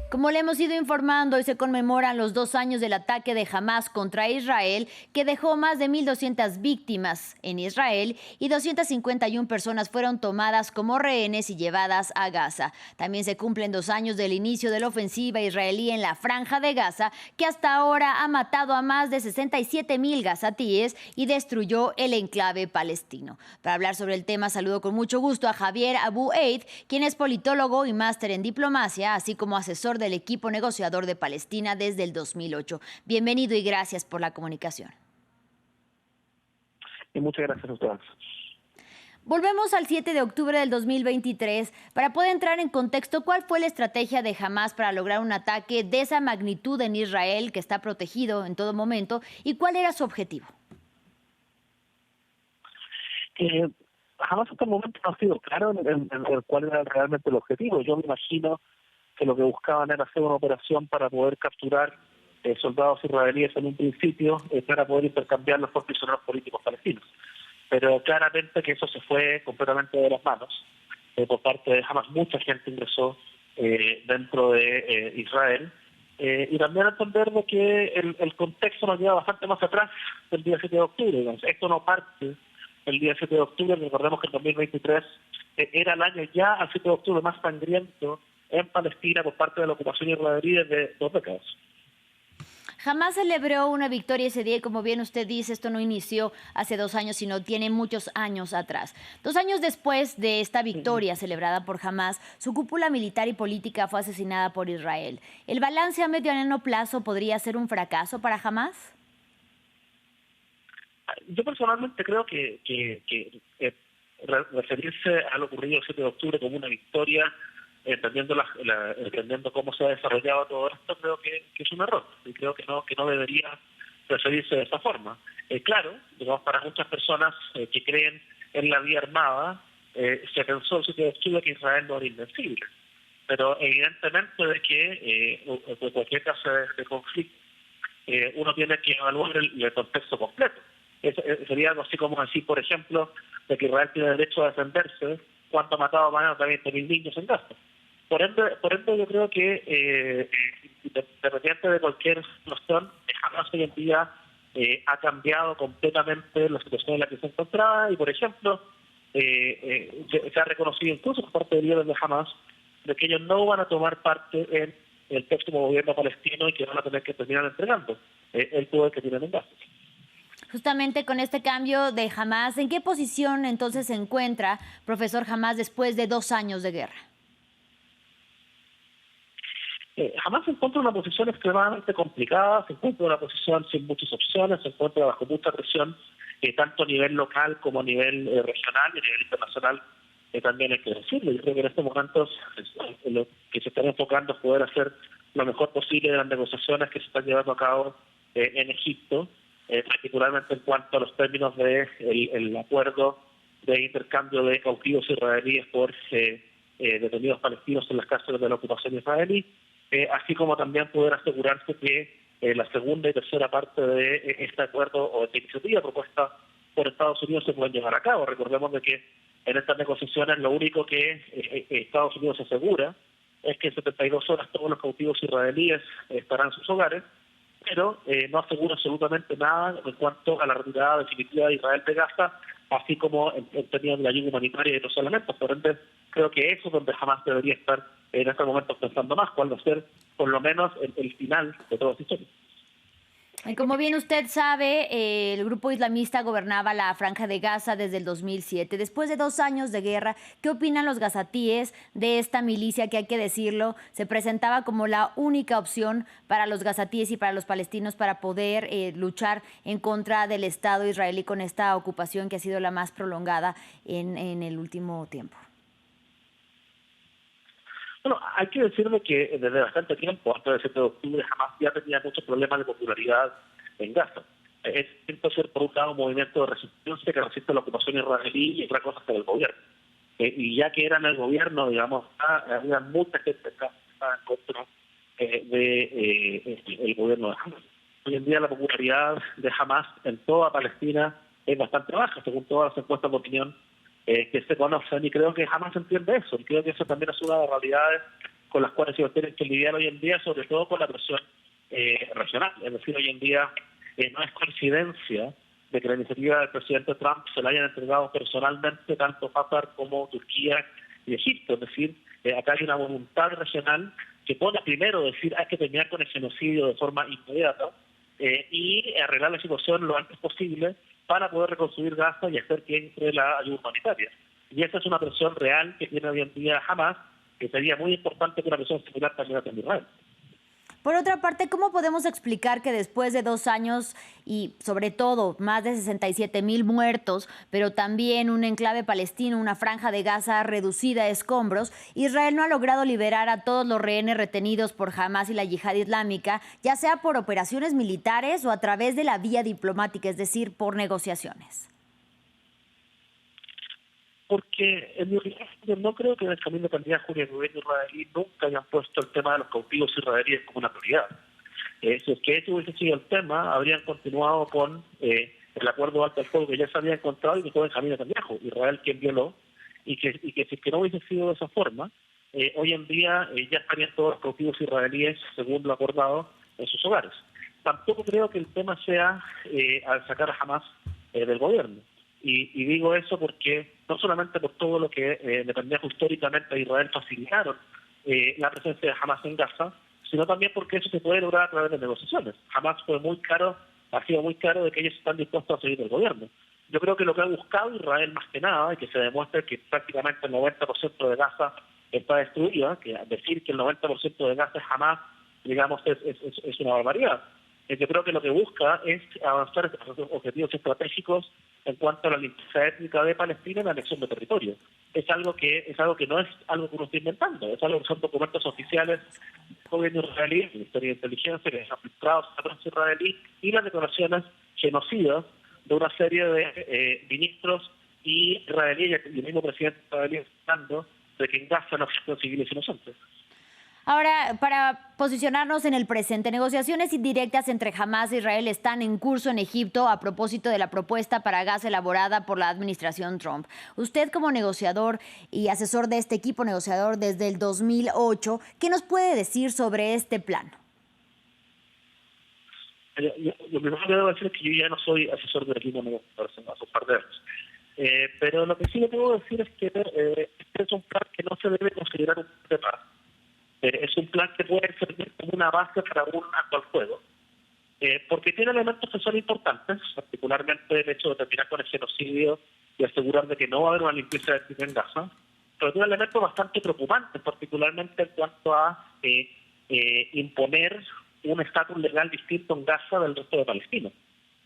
Como le hemos ido informando, hoy se conmemoran los 2 años del ataque de Hamás contra Israel, que dejó más de 1.200 víctimas en Israel y 251 personas fueron tomadas como rehenes y llevadas a Gaza. También se cumplen 2 años del inicio de la ofensiva israelí en la Franja de Gaza, que hasta ahora ha matado a más de 67,000 gazatíes y destruyó el enclave palestino. Para hablar sobre el tema, saludo con mucho gusto a Javier Abu Eid, quien es politólogo y máster en diplomacia, así como asesor del equipo negociador de Palestina desde el 2008. Bienvenido y gracias por la comunicación. Y muchas gracias a ustedes. Volvemos al 7 de octubre del 2023 para poder entrar en contexto. ¿Cuál fue la estrategia de Hamás para lograr un ataque de esa magnitud en Israel, que está protegido en todo momento, y cuál era su objetivo? Hamás hasta el momento no ha sido claro en cuál era realmente el objetivo. Yo me imagino que lo que buscaban era hacer una operación para poder capturar soldados israelíes en un principio para poder intercambiarlos por prisioneros políticos palestinos. Pero claramente que eso se fue completamente de las manos. Por parte de Hamás mucha gente ingresó dentro de Israel. Y también entender de que el contexto nos lleva bastante más atrás del día 7 de octubre. Entonces, esto no parte el día 7 de octubre. Recordemos que el 2023 era el año ya al 7 de octubre más sangriento en Palestina por parte de la ocupación israelí desde 2 décadas. Hamás celebró una victoria ese día y, como bien usted dice, esto no inició hace 2 años, sino tiene muchos años atrás. 2 años después de esta victoria celebrada por Hamás, su cúpula militar y política fue asesinada por Israel. ¿El balance a mediano plazo podría ser un fracaso para Hamás? Yo personalmente creo que referirse a lo ocurrido el 7 de octubre como una victoria, entendiendo cómo se ha desarrollado todo esto, creo que es un error. Y creo que no debería referirse de esa forma. Claro, digamos, para muchas personas que creen en la vía armada, se pensó el 7 de octubre que Israel no era invencible. Pero evidentemente de que en cualquier caso de conflicto, uno tiene que evaluar el contexto completo. Sería algo así como decir, por ejemplo, de que Israel tiene derecho a defenderse cuando ha matado a más de 20,000 niños en Gaza. Por ende, yo creo que, independiente de cualquier noción, Hamás hoy en día ha cambiado completamente la situación en la que se encontraba y, por ejemplo, se ha reconocido incluso por parte de líderes de Hamás de que ellos no van a tomar parte en el próximo gobierno palestino y que van a tener que terminar entregando el poder que tienen en Gaza. Justamente con este cambio de Hamás, ¿en qué posición entonces se encuentra, profesor Hamás, después de 2 años de guerra? Hamás se encuentra en una posición extremadamente complicada, se encuentra en una posición sin muchas opciones, se encuentra bajo mucha presión, tanto a nivel local como a nivel regional y a nivel internacional, también hay que decirlo. Yo creo que en estos momentos lo que se están enfocando es poder hacer lo mejor posible de las negociaciones que se están llevando a cabo en Egipto, particularmente en cuanto a los términos de el acuerdo de intercambio de cautivos israelíes por detenidos palestinos en las cárceles de la ocupación israelí, así como también poder asegurarse que la segunda y tercera parte de este acuerdo o de esta iniciativa propuesta por Estados Unidos se pueden llevar a cabo. Recordemos de que en estas negociaciones lo único que Estados Unidos asegura es que en 72 horas todos los cautivos israelíes estarán en sus hogares, pero no asegura absolutamente nada en cuanto a la retirada definitiva de Israel de Gaza, así como en términos de la ayuda humanitaria y otros elementos. Por ende, creo que eso es donde Hamás debería estar en estos momentos pensando más, cuál va a ser por lo menos el final de toda esta historia. Y como bien usted sabe, el grupo islamista gobernaba la Franja de Gaza desde el 2007. Después de 2 años de guerra, ¿qué opinan los gazatíes de esta milicia que, hay que decirlo, se presentaba como la única opción para los gazatíes y para los palestinos para poder luchar en contra del Estado israelí con esta ocupación que ha sido la más prolongada en el último tiempo? Bueno, hay que decirle que desde bastante tiempo, antes del 7 de octubre, Hamás ya tenía muchos problemas de popularidad en Gaza. Siento ser, por un lado, un movimiento de resistencia que resiste a la ocupación israelí y otra cosa que el gobierno. Y ya que eran el gobierno, digamos, había mucha gente que estaba en contra del gobierno de Hamás. Hoy en día la popularidad de Hamás en toda Palestina es bastante baja, según todas las encuestas de opinión que se conocen, y creo que jamás se entiende eso, y creo que eso también es una de las realidades con las cuales ellos tienen que lidiar hoy en día, sobre todo con la presión regional. Es decir, hoy en día no es coincidencia de que la iniciativa del presidente Trump se la hayan entregado personalmente tanto Qatar como Turquía y Egipto. Es decir, acá hay una voluntad regional que pone primero decir hay que terminar con el genocidio de forma inmediata y arreglar la situación lo antes posible para poder reconstruir Gaza y hacer que entre la ayuda humanitaria. Y esa es una presión real que tiene hoy en día Hamas, que sería muy importante que una presión similar también en Israel. Por otra parte, ¿cómo podemos explicar que después de 2 años y sobre todo más de 67,000 muertos, pero también un enclave palestino, una franja de Gaza reducida a escombros, Israel no ha logrado liberar a todos los rehenes retenidos por Hamas y la Yihad Islámica, ya sea por operaciones militares o a través de la vía diplomática, es decir, por negociaciones? Porque en mi opinión yo no creo que en el camino de Netanyahu y el gobierno israelí nunca hayan puesto el tema de los cautivos israelíes como una prioridad. Si es que ese hubiese sido el tema, habrían continuado con el acuerdo de alto el fuego que ya se había encontrado y que fue Benjamín Netanyahu, Israel quien violó, y que si es que no hubiese sido de esa forma, hoy en día ya estarían todos los cautivos israelíes, según lo acordado, en sus hogares. Tampoco creo que el tema sea al sacar a Hamas del gobierno. Y digo eso porque no solamente por todo lo que Netanyahu históricamente a Israel facilitaron la presencia de Hamas en Gaza, sino también porque eso se puede lograr a través de negociaciones. Hamas fue muy caro, ha sido muy caro de que ellos están dispuestos a seguir el gobierno. Yo creo que lo que ha buscado Israel más que nada, y que se demuestra que prácticamente el 90% de Gaza está destruida, que decir que el 90% de Gaza es Hamas, digamos, es una barbaridad. Yo creo que lo que busca es avanzar en los objetivos estratégicos en cuanto a la limpieza étnica de Palestina y la anexión de territorio. Es algo que no es algo que uno está inventando, es algo que son documentos oficiales del gobierno israelí, el Ministerio de Inteligencia, que han filtrado a la prensa israelí, y las declaraciones genocidas de una serie de ministros y israelíes y el mismo presidente israelí hablando de que en Gaza no existen civiles inocentes. Ahora, para posicionarnos en el presente, negociaciones indirectas entre Hamas e Israel están en curso en Egipto a propósito de la propuesta para Gaza elaborada por la administración Trump. Usted, como negociador y asesor de este equipo negociador desde el 2008, ¿qué nos puede decir sobre este plan? Lo primero que debo decir es que yo ya no soy asesor del equipo negociador hace un par de años. Pero lo que sí le puedo decir es que este es un plan que no se debe considerar un plan de paz. Es un plan que puede servir como una base para un actual juego, porque tiene elementos que son importantes, particularmente el hecho de terminar con el genocidio y asegurar de que no va a haber una limpieza étnica en Gaza, pero tiene elementos bastante preocupantes, particularmente en cuanto a imponer un estatus legal distinto en Gaza del resto de Palestina.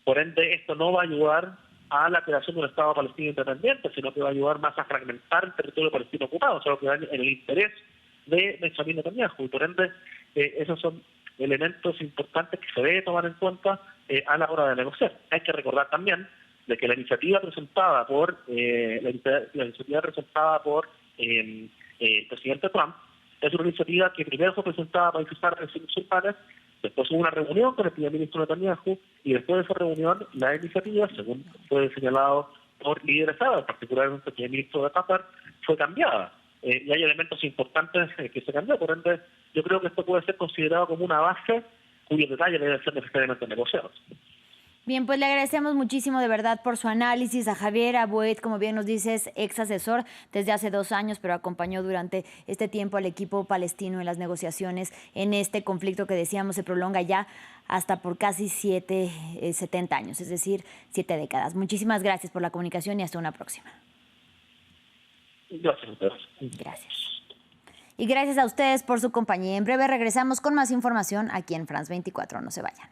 Por ende, esto no va a ayudar a la creación de un Estado palestino independiente, sino que va a ayudar más a fragmentar el territorio palestino ocupado, o sea, lo que va en el interés de Benjamín Netanyahu, y por ende esos son elementos importantes que se debe tomar en cuenta a la hora de negociar. Hay que recordar también de que la iniciativa presentada por el presidente Trump es una iniciativa que primero fue presentada para fijar relaciones musulmanas, después hubo una reunión con el primer ministro Netanyahu, y después de esa reunión la iniciativa, según fue señalado por líderes árabes, particularmente el primer ministro de Qatar, fue cambiada. Y hay elementos importantes que se cambió, por ende yo creo que esto puede ser considerado como una base cuyos detalles deben ser necesariamente negociados. Bien, pues le agradecemos muchísimo de verdad por su análisis a Javier Aboed, como bien nos dices, ex asesor desde hace 2 años, pero acompañó durante este tiempo al equipo palestino en las negociaciones en este conflicto que decíamos se prolonga ya hasta por casi 70 años, es decir, 7 décadas. Muchísimas gracias por la comunicación y hasta una próxima. Gracias a ustedes. Gracias. Y gracias a ustedes por su compañía. En breve regresamos con más información aquí en France 24. No se vayan.